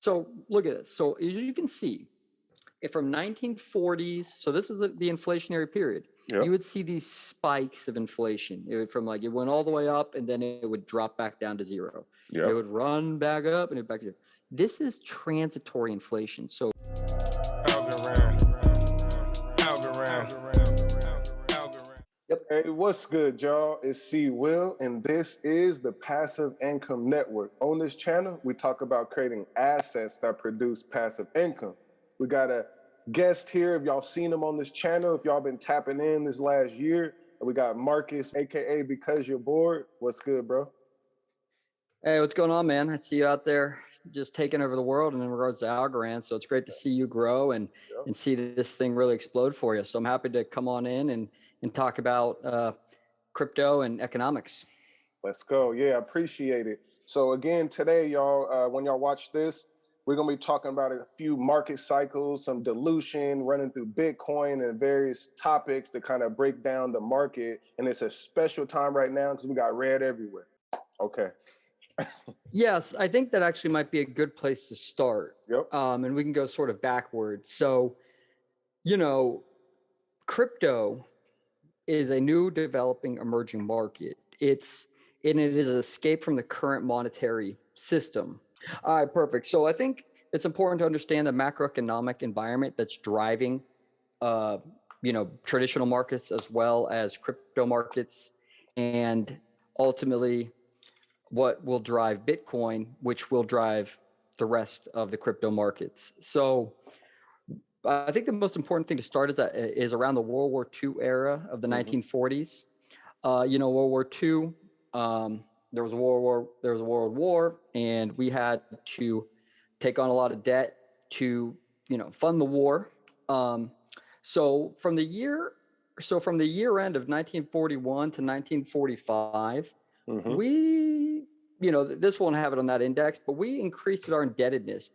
So look at this. So as you can see, if from 1940s, so this is the inflationary period, Yep. you would see these spikes of inflation. It went all the way up and then it would drop back down to zero. Yep. It would run back up and it back to zero. This is transitory inflation. So Yep. Hey, what's good, y'all? It's C. Will, and this is the Passive Income Network. On this channel, we talk about creating assets that produce passive income. We got a guest here. If y'all seen him on this channel, if y'all been tapping in this last year, we got Marcus, aka Because You're Bored. What's good, bro? Hey, what's going on, man? I see you out there just taking over the world in regards to Algorand. So it's great to see you grow and see this thing really explode for you. So I'm happy to come on in and talk about crypto and economics. Let's go. Yeah, I appreciate it. So again, today, y'all, when y'all watch this, we're going to be talking about a few market cycles, some dilution, running through Bitcoin and various topics to kind of break down the market. And it's a special time right now because we got red everywhere. Okay. Yes, I think that actually might be a good place to start. Yep. And we can go sort of backwards. So, crypto is a new developing emerging market. It is an escape from the current monetary system. All right, perfect. So I think it's important to understand the macroeconomic environment that's driving, traditional markets as well as crypto markets, and ultimately what will drive Bitcoin, which will drive the rest of the crypto markets. So I think the most important thing to start is around the World War II era of the 1940s. World War II, there was a world war, and we had to take on a lot of debt to, fund the war. So from the year end of 1941 to 1945, we, this won't have it on that index, but we increased our indebtedness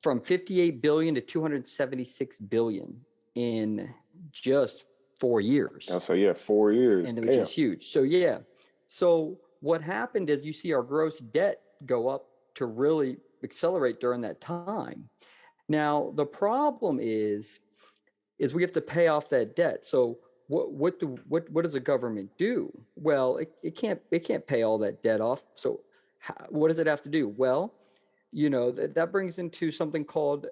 from 58 billion to 276 billion in just 4 years. Oh, so yeah, 4 years. And which is huge. So yeah. So what happened is you see our gross debt go up to really accelerate during that time. Now, the problem is we have to pay off that debt. So what does the government do? Well, it can't pay all that debt off. So what does it have to do? Well, that brings into something called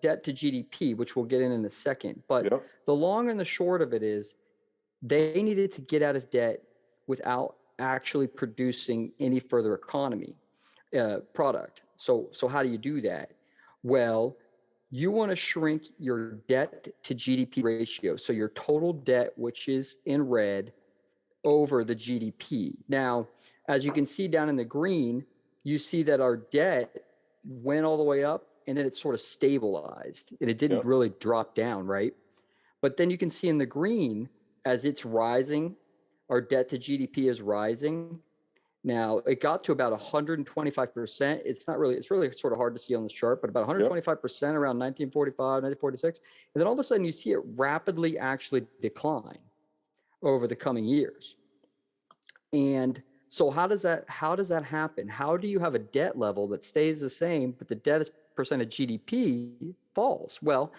debt to GDP, which we'll get in a second. But the long and the short of it is they needed to get out of debt without actually producing any further economy product. So how do you do that? Well, you want to shrink your debt to GDP ratio. So your total debt, which is in red, over the GDP. Now, as you can see down in the green, you see that our debt went all the way up and then it sort of stabilized and it didn't really drop down, right? But then you can see in the green, as it's rising, our debt to GDP is rising. Now, it got to about 125%. It's really sort of hard to see on this chart, but about 125% around 1945, 1946. And then all of a sudden you see it rapidly actually decline over the coming years. And so how does that happen? How do you have a debt level that stays the same, but the debt as percent of GDP falls? Well,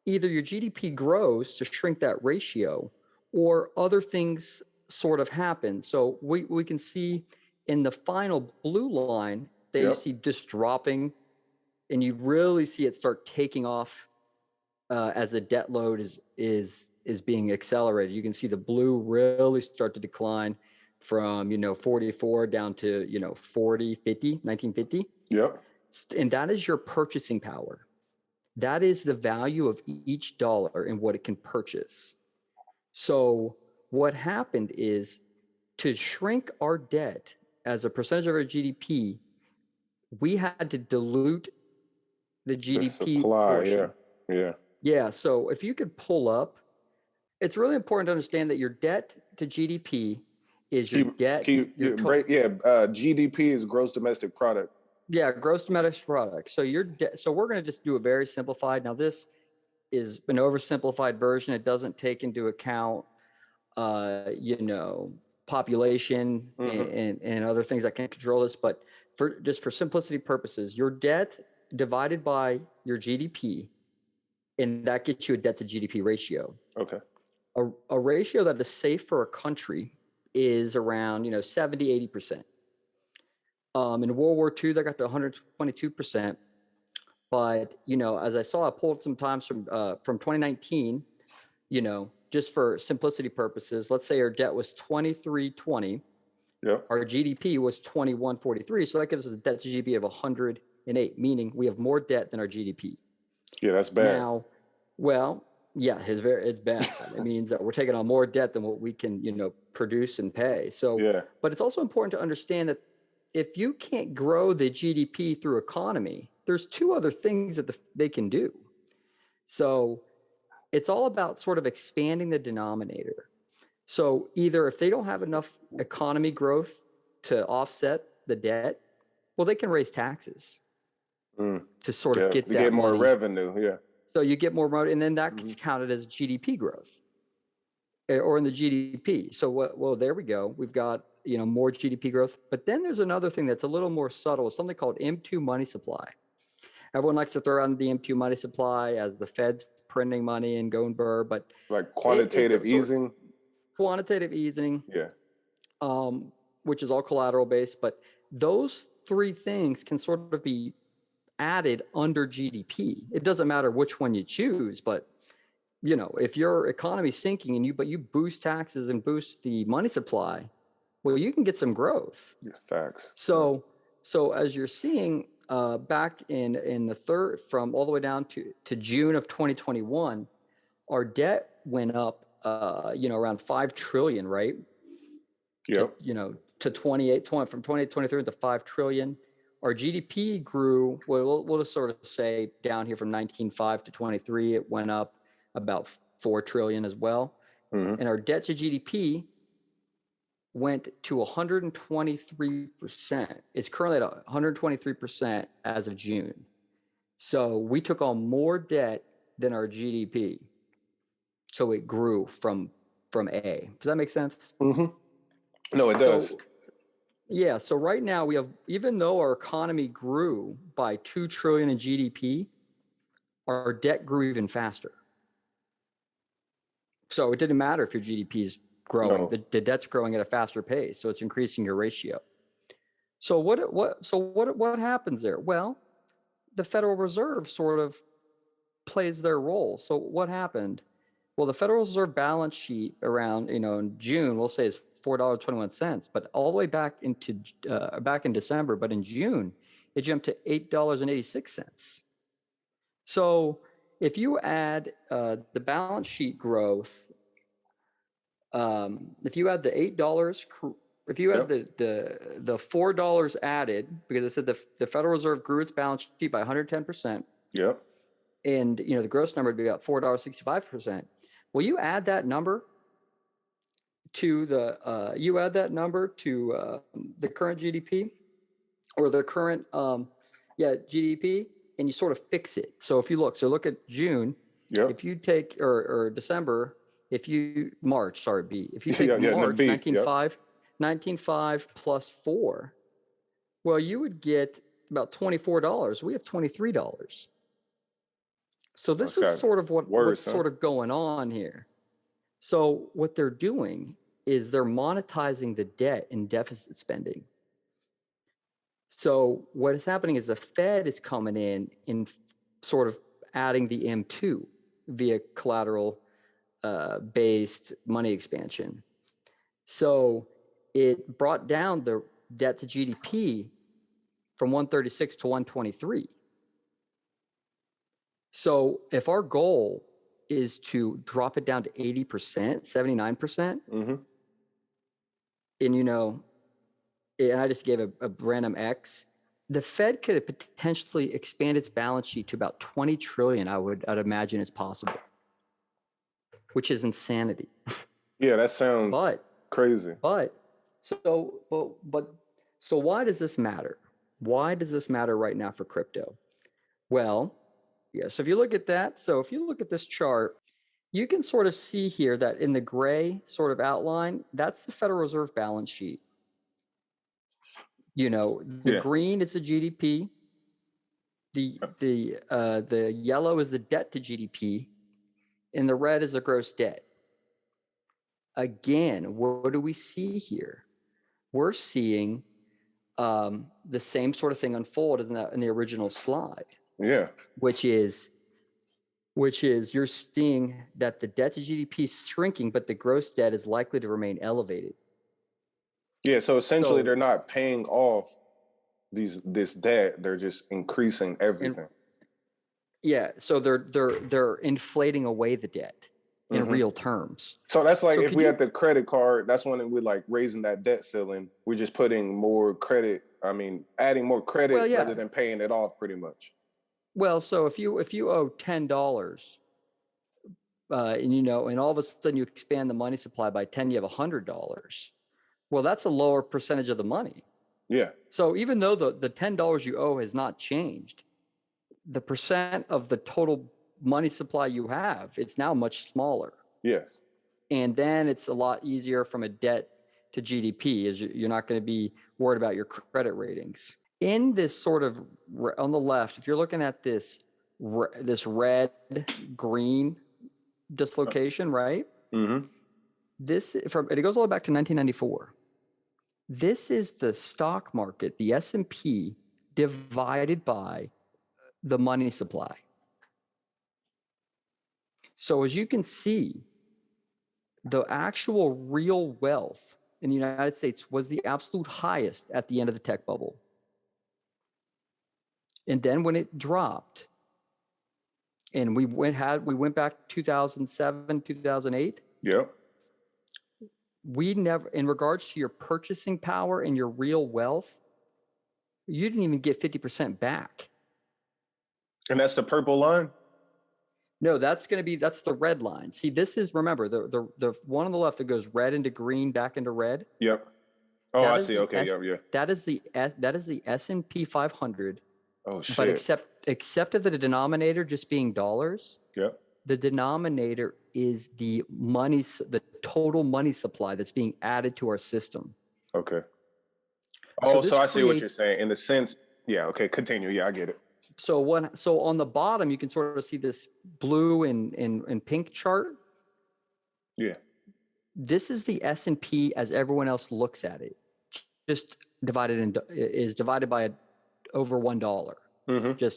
either your GDP grows to shrink that ratio or other things sort of happen. So we can see in the final blue line that you see just dropping, and you really see it start taking off as the debt load is being accelerated. You can see the blue really start to decline from 44 down to 40, 50, 1950. Yep. And that is your purchasing power. That is the value of each dollar and what it can purchase. So what happened is, to shrink our debt as a percentage of our GDP, we had to dilute the GDP portion. Yeah. So if you could pull up, it's really important to understand that your debt to GDP is your debt. GDP is gross domestic product. Yeah, gross domestic product. So your debt. So we're going to just do a very simplified. Now this is an oversimplified version. It doesn't take into account, population and other things that can control this. But for simplicity purposes, your debt divided by your GDP, and that gets you a debt to GDP ratio. Okay. A ratio that is safe for a country is around 70, 80%. In World War II, they got to 122%. But as I saw, I pulled some times from 2019. Just for simplicity purposes, let's say our debt was 2320. Yeah. Our GDP was 2143. So that gives us a debt to GDP of 108, meaning we have more debt than our GDP. Yeah, that's bad. Now, well, yeah, it's bad. It means that we're taking on more debt than what we can, produce and pay. So, yeah. But it's also important to understand that if you can't grow the GDP through economy, there's two other things that they can do. So it's all about sort of expanding the denominator. So either if they don't have enough economy growth to offset the debt, well, they can raise taxes to sort of get that get more money. Revenue. Yeah. So you get more money, and then that gets counted as GDP growth or in the GDP. So well, there we go. We've got, more GDP growth. But then there's another thing that's a little more subtle, something called M2 money supply. Everyone likes to throw around the M2 money supply as the Fed's printing money and going burr, but like quantitative easing. Quantitative easing. Yeah. Which is all collateral based, but those three things can sort of be added under GDP. It doesn't matter which one you choose, but if your economy's sinking and you boost taxes and boost the money supply, well, you can get some growth. Yeah, facts. So as you're seeing back in the third, from all the way down to June of 2021, our debt went up around 5 trillion, right? Yep. To 23 to 5 trillion. Our GDP grew, well, we'll just sort of say down here from 19.5 to 23, it went up about 4 trillion as well. And our debt to GDP went to 123%. It's currently at 123% as of June. So we took on more debt than our GDP. So it grew from A. Does that make sense? No, it does. Yeah. So right now we have, even though our economy grew by 2 trillion in GDP, our debt grew even faster. So it didn't matter if your GDP is growing, the debt's growing at a faster pace. So it's increasing your ratio. So what happens there? Well, the Federal Reserve sort of plays their role. So what happened? Well, the Federal Reserve balance sheet around, in June, we'll say is $4.21, but all the way back in December, but in June, it jumped to $8.86. So if you add the balance sheet growth, if you add the $8, if you add the $4 added, because I said the Federal Reserve grew its balance sheet by 110%. Yep. And the gross number would be about $4.65%. Well, you add that number to the current GDP or the current GDP, and you sort of fix it. So if you look at June, if you take or December, if you take March 19.5 plus 4, well, you would get about $24. We have $23. So this is sort of what's sort of going on here. So what they're doing is they're monetizing the debt in deficit spending. So what is happening is the Fed is coming in sort of adding the M2 via collateral based money expansion. So it brought down the debt to GDP from 136 to 123. So if our goal is to drop it down to 80%, 79%, and and I just gave a random X, the Fed could potentially expand its balance sheet to about 20 trillion, I'd imagine is possible, which is insanity. Yeah, that sounds crazy. So why does this matter? Why does this matter right now for crypto? Well, yeah, so if you look at that, if you look at this chart, you can sort of see here that in the gray sort of outline, that's the Federal Reserve balance sheet. The green is the GDP. The yellow is the debt to GDP, and the red is the gross debt. Again, what do we see here? We're seeing the same sort of thing unfold in the original slide. Yeah. Which is you're seeing that the debt to GDP is shrinking, but the gross debt is likely to remain elevated. Yeah. So essentially, they're not paying off this debt; they're just increasing everything. So they're inflating away the debt in real terms. So that's like if we had the credit card, that's when we're like raising that debt ceiling. We're just putting more credit. I mean, adding more credit rather than paying it off, pretty much. Well, so if you owe $10, and all of a sudden you expand the money supply by 10, you have $100. Well, that's a lower percentage of the money. Yeah. So even though the $10 you owe has not changed, the percent of the total money supply you have, it's now much smaller. Yes. And then it's a lot easier from a debt to GDP, as you're not going to be worried about your credit ratings. In this sort of, on the left, if you're looking at this red green dislocation, right? Mm-hmm. It goes all the way back to 1994. This is the stock market, the S&P, divided by the money supply. So as you can see, the actual real wealth in the United States was the absolute highest at the end of the tech bubble. And then when it dropped, and we went back 2007, 2008. Yep. We never, in regards to your purchasing power and your real wealth, you didn't even get 50% back. And that's the purple line? No, that's the red line. See, this is, remember, the one on the left that goes red into green, back into red. Yep. Oh, I see. Okay. Yeah. That is the S&P 500. Oh, shit. But except of the denominator just being dollars. Yep. The denominator is the total money supply that's being added to our system. Okay. Oh, so I see what you're saying. In the sense, yeah. Okay. Continue. Yeah, I get it. So on the bottom, you can sort of see this blue and pink chart. Yeah. This is the S&P as everyone else looks at it. Just divided by over $1. Mm-hmm.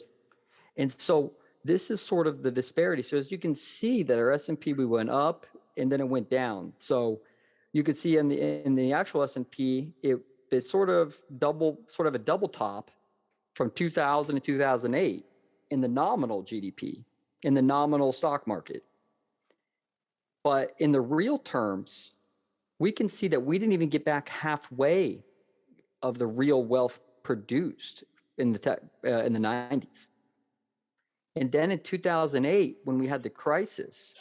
And so this is sort of the disparity. So as you can see that our S&P, we went up and then it went down. So you could see in the actual S&P, it's sort of a double top from 2000 to 2008 in the nominal GDP, in the nominal stock market. But in the real terms, we can see that we didn't even get back halfway of the real wealth produced in the 90s. And then in 2008, when we had the crisis,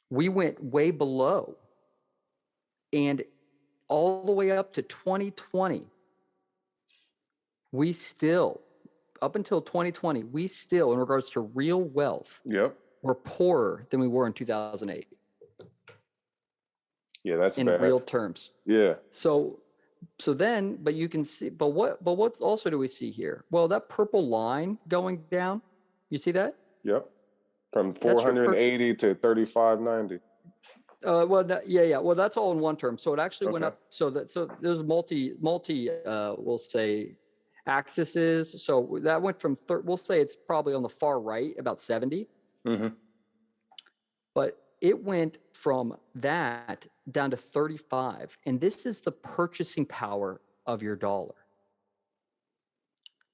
we went way below. And all the way up to 2020, up until 2020, we still, in regards to real wealth, were poorer than we were in 2008. Yeah, that's in bad. real terms. Yeah. So then, but you can see, but what also do we see here? Well, that purple line going down, you see that? Yep. From 480 to 3590. Well, that's all in one term. So it actually went up. So there's multi we'll say axes. So that went from we'll say it's probably on the far right, about 70. Mm-hmm. But it went from that down to 35. And this is the purchasing power of your dollar.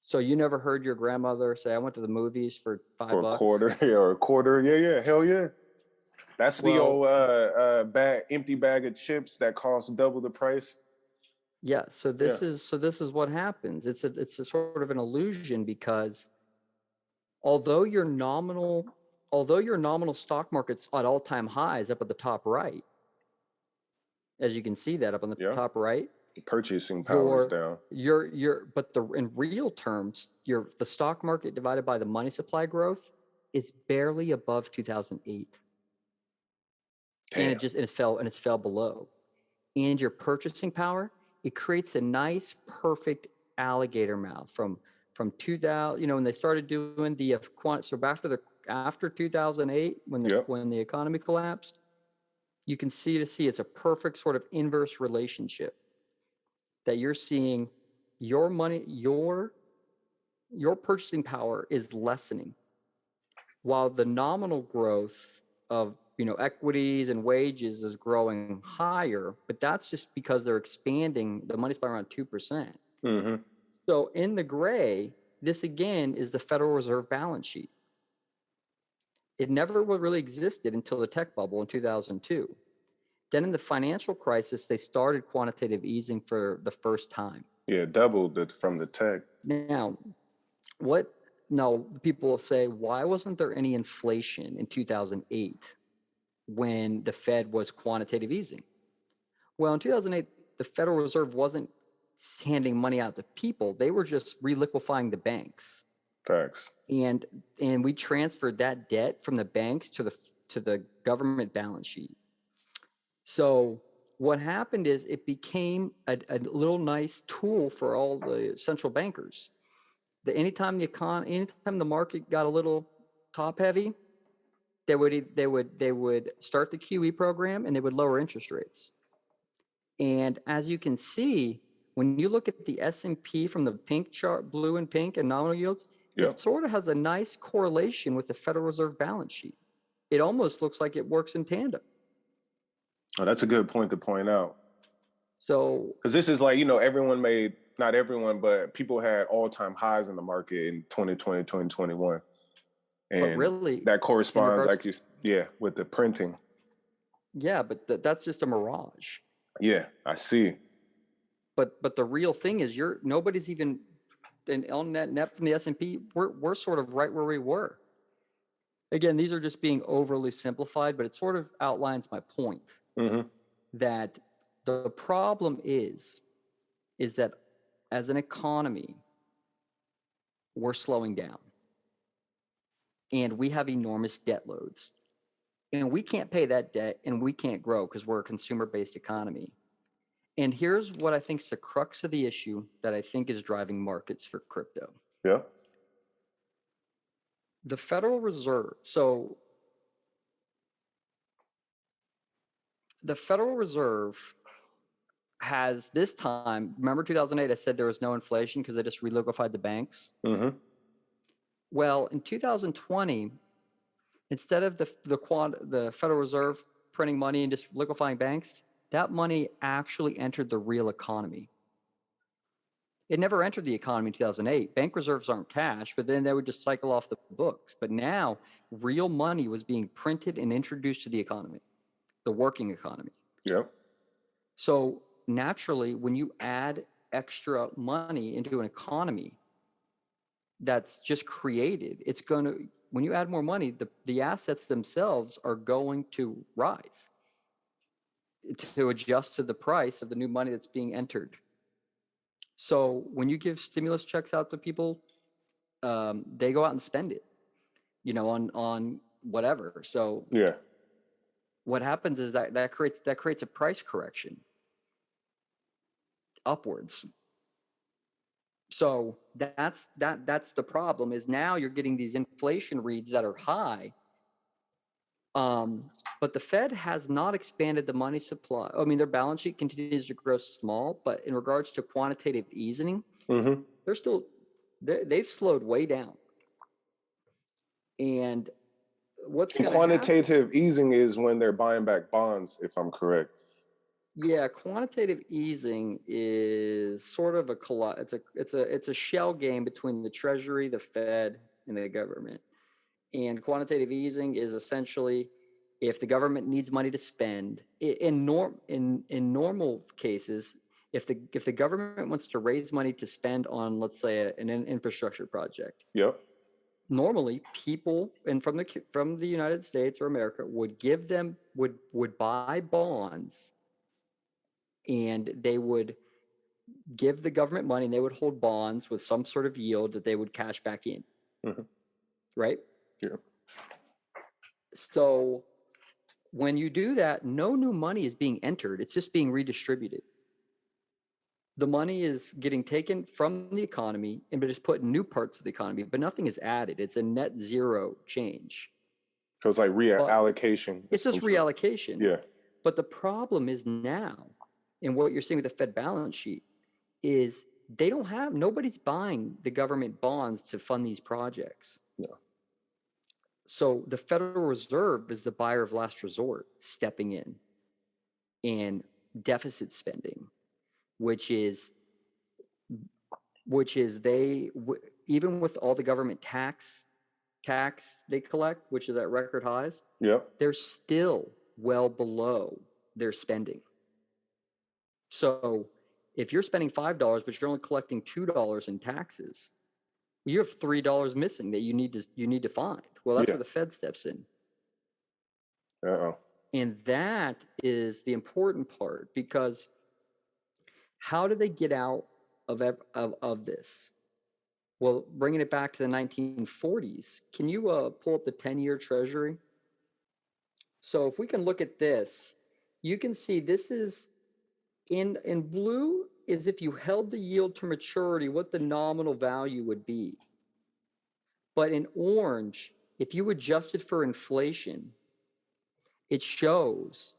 So you never heard your grandmother say, I went to the movies for $5 for a quarter. Yeah, or a quarter. Yeah. Hell yeah. That's the old empty bag of chips that costs double the price. Yeah. So this is what happens. It's a sort of an illusion, because although your nominal stock market's at all-time highs up at the top right, as you can see that up on the top right, the purchasing power is down. In real terms, the stock market divided by the money supply growth is barely above 2008. Damn. And it fell below. And your purchasing power it creates a nice, perfect alligator mouth from 2000. You know, when they started doing the so after 2008, when the economy collapsed, you can see it's a perfect sort of inverse relationship that you're seeing. Your money, your purchasing power is lessening, while the nominal growth of equities and wages is growing higher, but that's just because they're expanding the money supply around 2%. Mm-hmm. So in the gray, this again is the Federal Reserve balance sheet. It never really existed until the tech bubble in 2002. Then in the financial crisis, they started quantitative easing for the first time. Yeah, doubled it from the tech. Now, people will say, why wasn't there any inflation in 2008 when the Fed was quantitative easing? Well, in 2008, the Federal Reserve wasn't handing money out to people. They were just reliquefying the banks. Facts. And we transferred that debt from the banks to the government balance sheet. So what happened is it became a little nice tool for all the central bankers. Anytime the market got a little top heavy, they would start the QE program and they would lower interest rates. And as you can see, when you look at the S&P from the pink chart, blue and pink and nominal yields, it sort of has a nice correlation with the Federal Reserve balance sheet. It almost looks like it works in tandem. Oh, that's a good point to point out. So, because this is like, not everyone, but people had all-time highs in the market in 2020, 2021. And but really, that corresponds, with the printing. Yeah, but that's just a mirage. Yeah, I see. But the real thing is nobody's even on that net from the S&P. We're sort of right where we were. Again, these are just being overly simplified, but it sort of outlines my point. Mm-hmm. That the problem is that as an economy, we're slowing down. And we have enormous debt loads. And we can't pay that debt and we can't grow because we're a consumer-based economy. And here's what I think is the crux of the issue that I think is driving markets for crypto. Yeah. The Federal Reserve. So the Federal Reserve has this time, remember 2008, I said there was no inflation because they just reliquefied the banks? Mm-hmm. Well, in 2020, instead of the Federal Reserve printing money and just liquefying banks, that money actually entered the real economy. It never entered the economy in 2008. Bank reserves aren't cash, but then they would just cycle off the books. But now real money was being printed and introduced to the economy, the working economy. Yep. So naturally, when you add extra money into an economy that's just created, when you add more money, the assets themselves are going to rise to adjust to the price of the new money that's being entered. So when you give stimulus checks out to people, they go out and spend it, on whatever. So yeah, what happens is that creates a price correction upwards. So that's the problem, is now you're getting these inflation reads that are high. But the Fed has not expanded the money supply. I mean, their balance sheet continues to grow small, but in regards to quantitative easing, mm-hmm. they've slowed way down. And quantitative easing is when they're buying back bonds, if I'm correct. Yeah, quantitative easing is sort of it's a shell game between the Treasury, the Fed, and the government. And quantitative easing is essentially, if the government needs money to spend, in normal cases, if the government wants to raise money to spend on, let's say, an infrastructure project. Yep. Normally, people from the United States or America would buy bonds, and they would give the government money, and they would hold bonds with some sort of yield that they would cash back in. Mm-hmm. Right? Yeah. So when you do that, no new money is being entered. It's just being redistributed. The money is getting taken from the economy and just put in new parts of the economy, but nothing is added. It's a net zero change. So it's like reallocation. It's just reallocation. Yeah. But the problem is now, and what you're seeing with the Fed balance sheet, is they don't have, nobody's buying the government bonds to fund these projects. Yeah. So the Federal Reserve is the buyer of last resort, stepping in and deficit spending, which is they, even with all the government tax they collect, which is at record highs, they're still well below their spending. So if you're spending $5, but you're only collecting $2 in taxes, you have $3 missing that you need to find. Well, that's where the Fed steps in. And that is the important part, because how do they get out of this? Well, bringing it back to the 1940s, can you pull up the 10-year Treasury? So if we can look at this, you can see this is in blue is if you held the yield to maturity, what the nominal value would be. But in orange, if you adjusted for inflation, it shows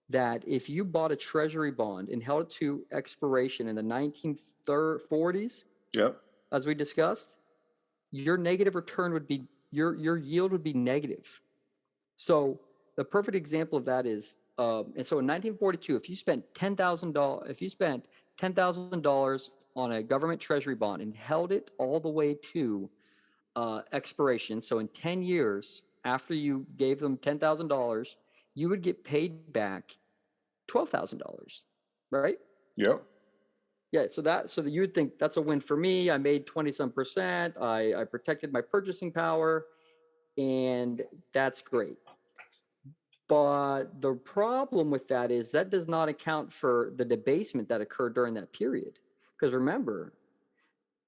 that if you bought a Treasury bond and held it to expiration in the 1940s, as we discussed, your negative return would be, your yield would be negative. So the perfect example of that is, and so in 1942, if you spent $10,000 on a government Treasury bond and held it all the way to expiration, so in 10 years after you gave them $10,000, you would get paid back $12,000, right? Yep. Yeah, so you would think that's a win for me. I made 20-some%. I protected my purchasing power, and that's great. But the problem with that is that does not account for the debasement that occurred during that period. Because remember,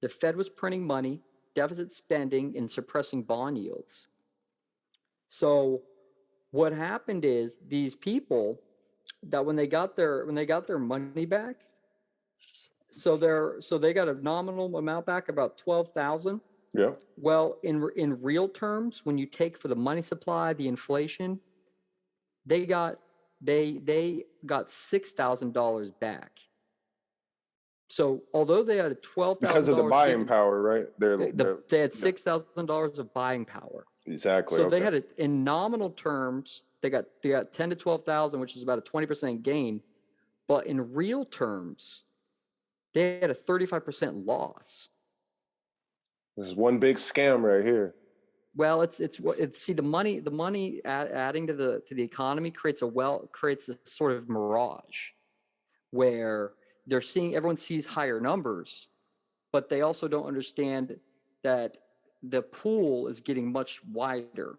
the Fed was printing money, deficit spending, and suppressing bond yields. So what happened is these people that when they got their money back, so they got a nominal amount back, about 12,000. Yeah. Well, in real terms, when you take for the money supply, the inflation, they got $6,000 back. So although they had a $12,000 because of the buying power, right? They had $6,000 of buying power. Exactly. So they had it in nominal terms. They got 10 to 12,000, which is about a 20% gain. But in real terms, they had a 35% loss. This is one big scam right here. Well, it's see, the money adding to the economy creates a sort of mirage where everyone sees higher numbers, but they also don't understand that the pool is getting much wider.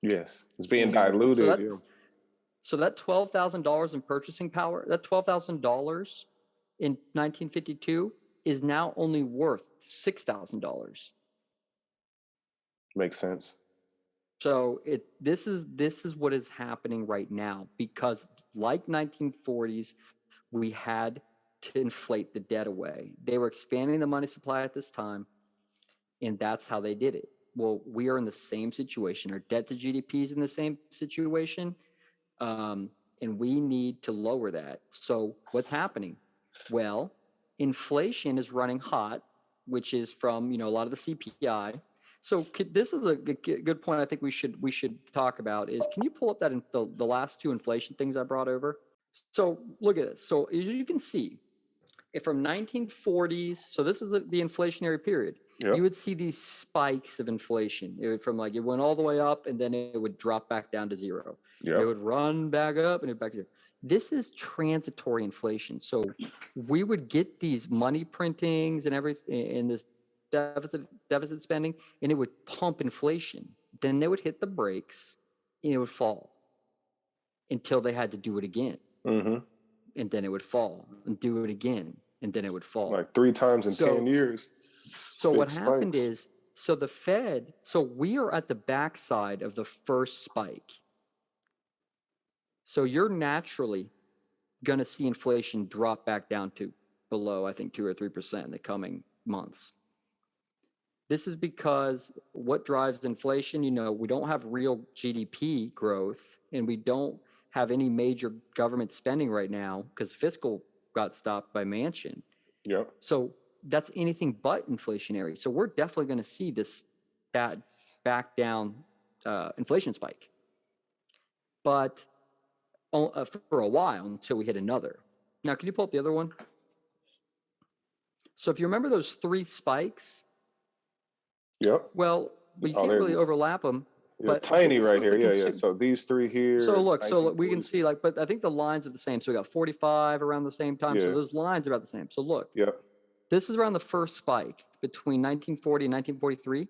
Yes, it's being diluted. So that $12,000 in purchasing power, that $12,000 in 1952 is now only worth $6,000. Makes sense. So this is what is happening right now, because like 1940s, we had to inflate the debt away. They were expanding the money supply at this time, and that's how they did it. Well, we are in the same situation. Our debt to GDP is in the same situation, and we need to lower that. So what's happening? Well, inflation is running hot, which is from a lot of the CPI. So this is a good point I think we should talk about is, can you pull up that the last two inflation things I brought over? So look at this. So as you can see, from 1940s, so this is the inflationary period. Yep. You would see these spikes of inflation. It went all the way up, and then it would drop back down to zero. Yep. It would run back up, and it back to zero. This is transitory inflation. So we would get these money printings and everything in this deficit spending, and it would pump inflation. Then they would hit the brakes, and it would fall until they had to do it again. Mm-hmm. And then it would fall, and do it again, and then it would fall. Like 3 times in 10 years. So what happened is, the Fed, we are at the backside of the first spike. So you're naturally going to see inflation drop back down to below, I think, 2 or 3% in the coming months. This is because what drives inflation, we don't have real GDP growth, and we don't have any major government spending right now because fiscal got stopped by Manchin. Yep. So that's anything but inflationary. So we're definitely going to see this back down inflation spike, but for a while until we hit another. Now, can you pull up the other one? So if you remember those 3 spikes, yep. Well, you can't really overlap them. But tiny right here. Yeah. So these 3 here. So look, we can see but I think the lines are the same. So we got 45 around the same time. So those lines are about the same. So look, this is around the first spike between 1940 and 1943.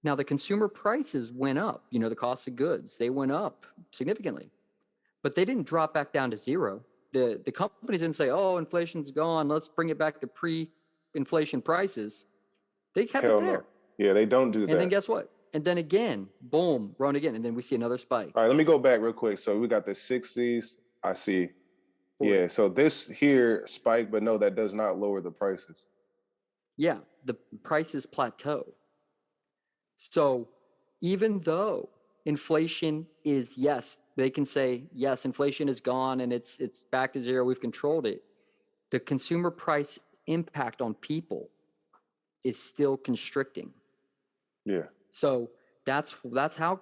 Now the consumer prices went up. The cost of goods, they went up significantly, but they didn't drop back down to zero. The companies didn't say, "Oh, inflation's gone. Let's bring it back to pre-inflation prices." They kept it there. No. Yeah, they don't do that. And then guess what? And then again, boom, run again. And then we see another spike. All right, let me go back real quick. So we got the 60s. I see. 40. Yeah, so this here spike, but no, that does not lower the prices. Yeah, the prices plateau. So even though inflation is, yes, they can say, yes, inflation is gone and it's back to zero, we've controlled it. The consumer price impact on people is still constricting. Yeah. So that's how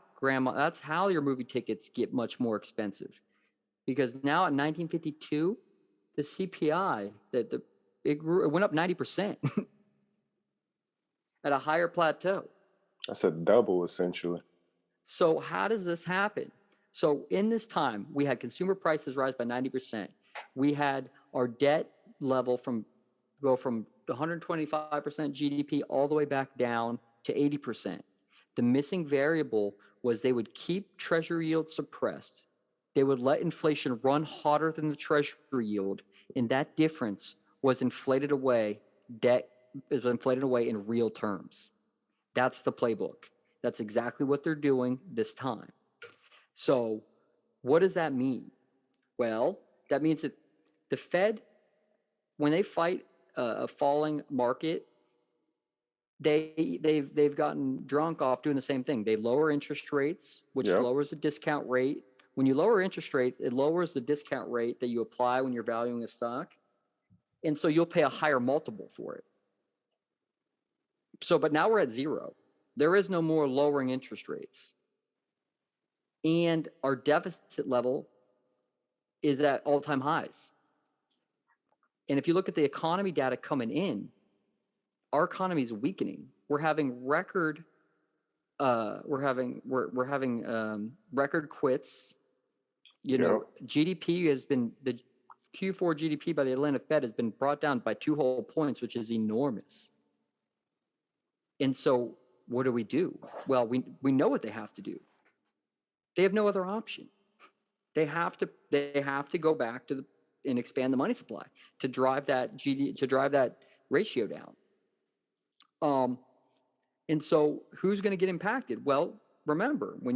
your movie tickets get much more expensive, because now at 1952, the CPI it went up 90% at a higher plateau. That's a double essentially. So how does this happen? So in this time, we had consumer prices rise by 90%. We had our debt level go from 125% GDP all the way back down to 80%. The missing variable was they would keep treasury yields suppressed. They would let inflation run hotter than the treasury yield, and that difference was inflated away. Debt is inflated away in real terms. That's the playbook. That's exactly what they're doing this time. So what does that mean? Well, that means that the Fed, when they fight a falling market, they've gotten drunk off doing the same thing. They lower interest rates, which lowers the discount rate. When you lower interest rate, it lowers the discount rate that you apply when you're valuing a stock. And so you'll pay a higher multiple for it. So, but now we're at zero. There is no more lowering interest rates. And our deficit level is at all-time highs. And if you look at the economy data coming in, our economy is weakening. We're having record record quits. GDP has been, the Q4 GDP by the Atlanta Fed has been brought down by 2 whole points, which is enormous. And so what do? Well, we know what they have to do. They have no other option. They have to go back to and expand the money supply to drive that ratio down. And so who's going to get impacted? Well, remember, when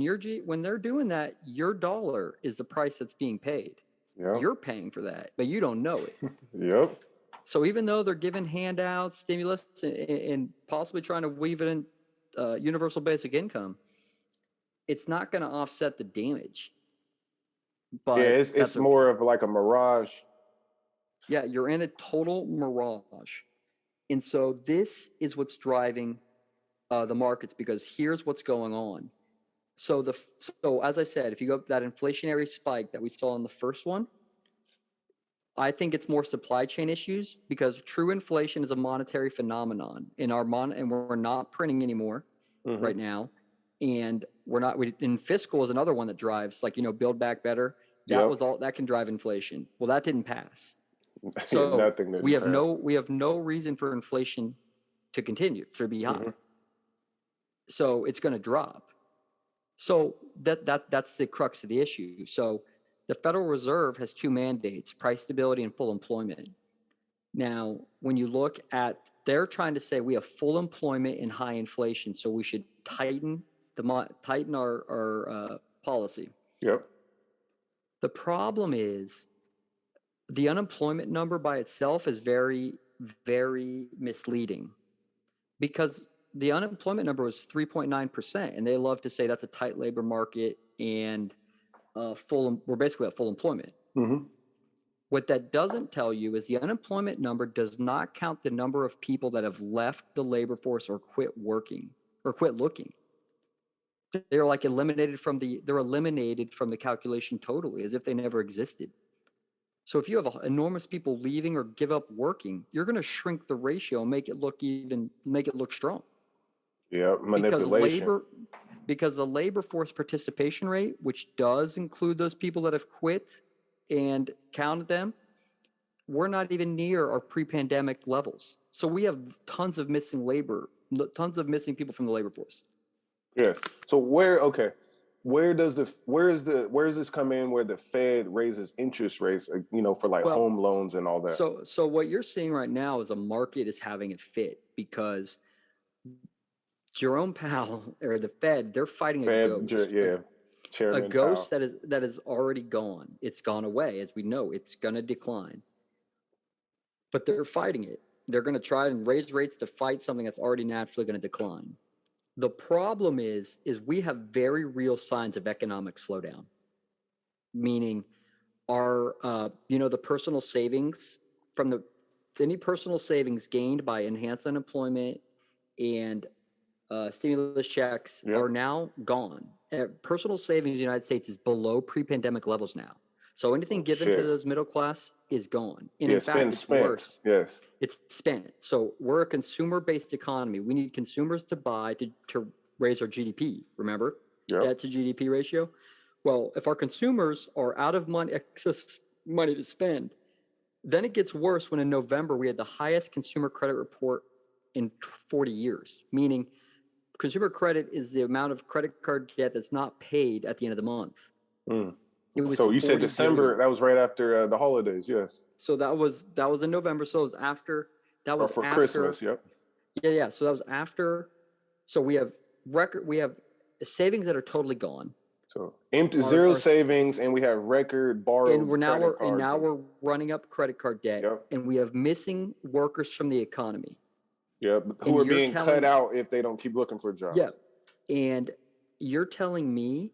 they're doing that, your dollar is the price that's being paid. Yep. You're paying for that, but you don't know it. Yep. So even though they're giving handouts, stimulus, and possibly trying to weave it in universal basic income, it's not going to offset the damage. But yeah, it's more of like a mirage. Yeah, you're in a total mirage. And so this is what's driving the markets, because here's what's going on. So as I said, if you go that inflationary spike that we saw in the first one, I think it's more supply chain issues, because true inflation is a monetary phenomenon and we're not printing anymore right now. And and fiscal is another one that drives, like, Build Back Better. That was all that can drive inflation. Well, that didn't pass. So we have no reason for inflation to continue to be high. So it's going to drop. So that's the crux of the issue. So the Federal Reserve has 2 mandates: price stability and full employment. Now, when you look at, they're trying to say we have full employment and high inflation, so we should tighten our policy. Yep. The problem is The unemployment number by itself is very, very misleading, because the unemployment number was 3.9%, and they love to say that's a tight labor market and we're basically at full employment. Mm-hmm. What that doesn't tell you is the unemployment number does not count the number of people that have left the labor force or quit working or quit looking. They're like eliminated from the calculation totally, as if they never existed. So if you have enormous people leaving or give up working, you're going to shrink the ratio and make it look strong. Yeah, manipulation. Because the labor force participation rate, which does include those people that have quit and counted them, we're not even near our pre-pandemic levels. So we have tons of missing people from the labor force. Yes. So where does this come in where the Fed raises interest rates, for like home loans and all that? So what you're seeing right now is a market is having a fit because Jerome Powell or the Fed, they're fighting a ghost. Chairman a ghost Powell. that is already gone. It's gone away. As we know, it's going to decline. But they're fighting it. They're going to try and raise rates to fight something that's already naturally going to decline. The problem is we have very real signs of economic slowdown, meaning our, the personal savings any personal savings gained by enhanced unemployment and stimulus checks are now gone. Personal savings in the United States is below pre-pandemic levels now. So anything given to those middle class is gone. And in fact, it's worse. Yes. It's spent. So we're a consumer-based economy. We need consumers to buy to raise our GDP, remember? Yep. Debt to GDP ratio. Well, if our consumers are out of excess money to spend, then it gets worse when in November we had the highest consumer credit report in 40 years, meaning consumer credit is the amount of credit card debt that's not paid at the end of the month. So you said December, billion. That was right after the holidays, yes. So that was in November. So it was after Christmas, yep. Yeah. So that was after. So we have savings that are totally gone. So zero savings, and we have record borrowed. And we're running up credit card debt, and we have missing workers from the economy. Yeah, who are being cut out if they don't keep looking for a job. Yeah, and you're telling me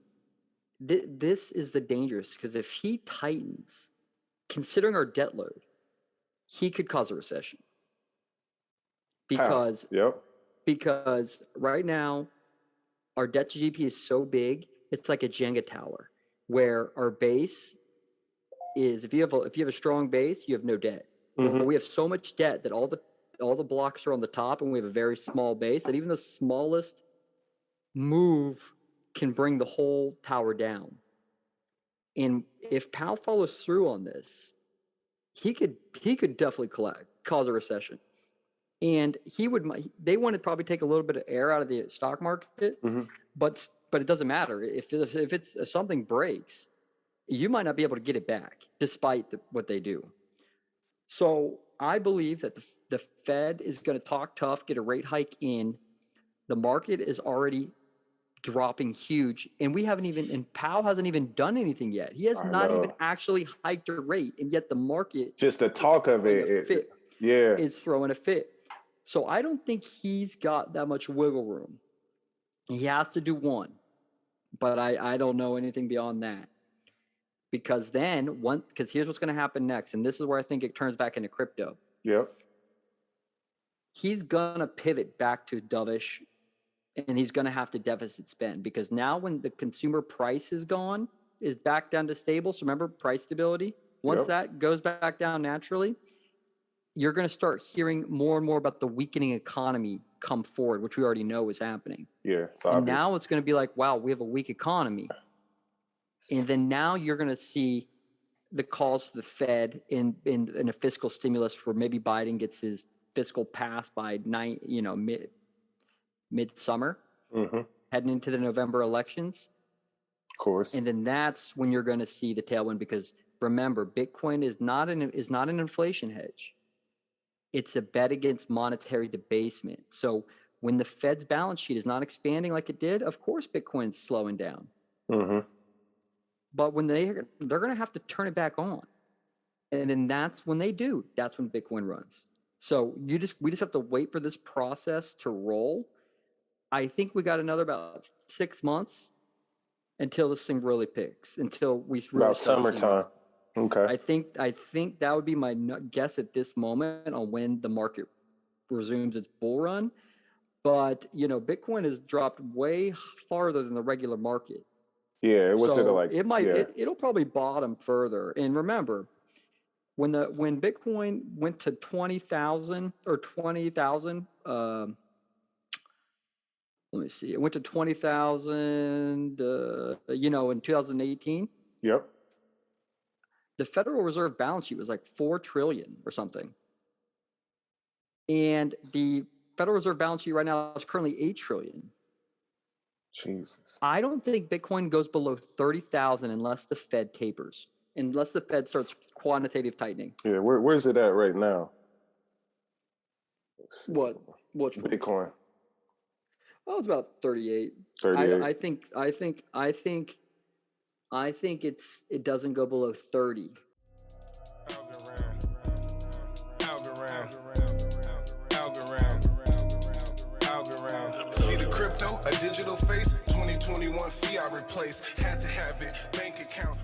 this is the dangerous, because if he tightens, considering our debt load, he could cause a recession. Because right now our debt to GDP is so big, it's like a Jenga tower, where our base is if you have a strong base, you have no debt. Mm-hmm. We have so much debt that all the blocks are on the top, and we have a very small base that even the smallest move can bring the whole tower down. And if Powell follows through on this, he could definitely cause a recession. And they want to probably take a little bit of air out of the stock market, mm-hmm. but it doesn't matter. If something breaks, you might not be able to get it back, despite what they do. So I believe that the Fed is going to talk tough, get a rate hike in. The market is already dropping huge, and Powell hasn't even done anything yet. He has not even actually hiked a rate, and yet the market, just the talk of it, is throwing a fit. So I don't think he's got that much wiggle room. He has to do one, but I don't know anything beyond that. Because here's what's going to happen next, and this is where I think it turns back into crypto. Yep. He's going to pivot back to dovish, and he's going to have to deficit spend, because now when the consumer price is back down to stable. So remember, price stability. Once that goes back down naturally, you're going to start hearing more and more about the weakening economy come forward, which we already know is happening. Yeah. And now it's going to be like, wow, we have a weak economy. And then now you're going to see the calls to the Fed in a fiscal stimulus, where maybe Biden gets his fiscal pass by midsummer, mm-hmm. heading into the November elections. Of course. And then that's when you're going to see the tailwind, because remember, Bitcoin is not an inflation hedge. It's a bet against monetary debasement. So when the Fed's balance sheet is not expanding like it did, of course Bitcoin's slowing down. Mm-hmm. But when they're going to have to turn it back on. And then that's when they do. That's when Bitcoin runs. So we just have to wait for this process to roll. I think we got another about 6 months until this thing really picks, until we really About start summertime. Okay. I think that would be my guess at this moment on when the market resumes its bull run. But Bitcoin has dropped way farther than the regular market. Yeah, it was So like it might yeah. it'll probably bottom further. And remember, when Bitcoin went to 20,000 or 20,000, let me see, it went to 20,000, in 2018. Yep. The Federal Reserve balance sheet was like 4 trillion or something. And the Federal Reserve balance sheet right now is currently 8 trillion. Jesus. I don't think Bitcoin goes below 30,000 unless the Fed tapers, unless the Fed starts quantitative tightening. Yeah, where's it at right now? What? Which one? Bitcoin. Oh, it's about 38. 38. I think it doesn't go below 30. Algorand. See the crypto, a digital face, 2021 fiat replace. Had to have it, bank account.